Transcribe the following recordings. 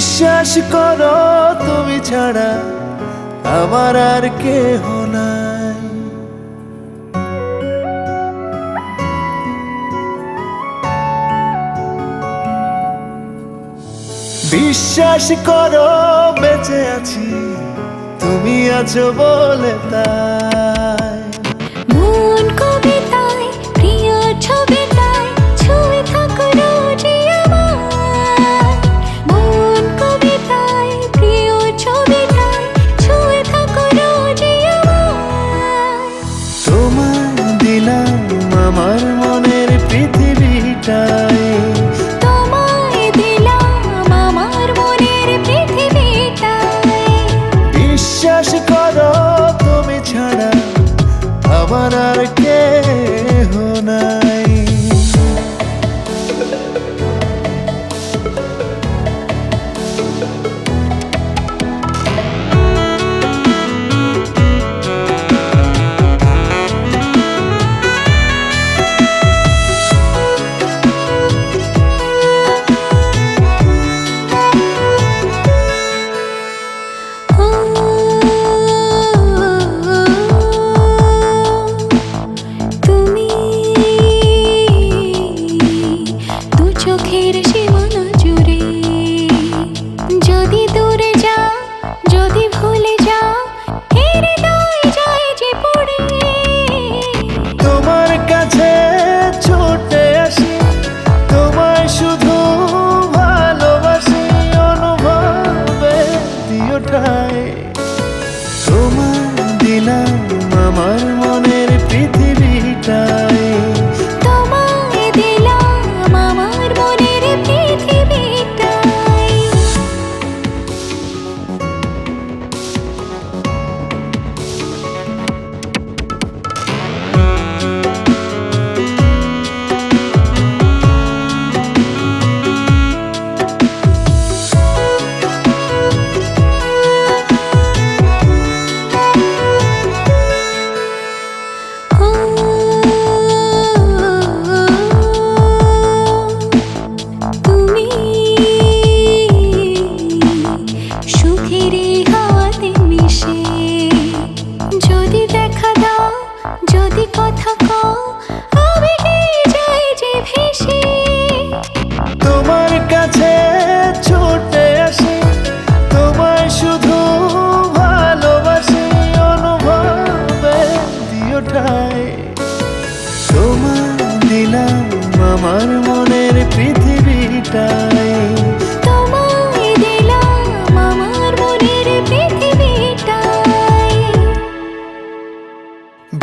বিশ্বাস করো তুমি ছাড়া আমার আর কেহ নাই। বিশ্বাস করো বেঁচে আছি তুমি আছো বলে তাই। মন কবিতায় প্রিয় ছবিটায় ছুঁয়ে থাকো রোজই আমার। মন কবিতায় প্রিয় ছবিটায় ছুঁয়ে থাকো রোজই আমার। তোমায় দিলাম আমার মনের পৃথিবীটাই। তোমায় দিলাম আমার মনের পৃথিবীটাই। বিশ্বাস করো তুমি ছাড়া আমার আর কেহ নাই। তুমি দু চোখের সীমানা জুড়ে যদি দূরে যাও, যদি ভুলে যাও, হৃদয় যায় যে পড়ে। তোমার কাছে ছুটে আসি তোমায় শুধু ভালোবাসি অনুভবে দিও ঠাই। তোমায় দিলাম আমার মনের পৃথিবীটাই। তোমায় দিলাম আমার মনের পৃথিবীটাই। তুমি সুখের হাওয়াতে মিশে যদি দেখা দাও, যদি কথা কও, আবেগে যাই যে ভেসে। তোমার কাছে ছুটে আসি তোমায় শুধু ভালোবাসি অনুভবে দিও ঠাই। তোমায় দিলাম আমার মনের পৃথিবীটাই। তোমায় দিলাম আমার মনের পৃথিবীটাই।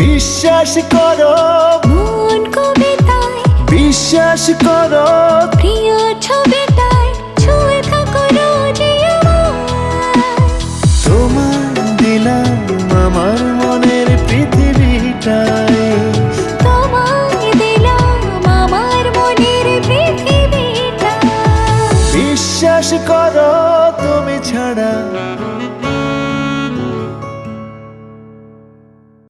বিশ্বাস করো মন কবিতায় বিশ্বাস করো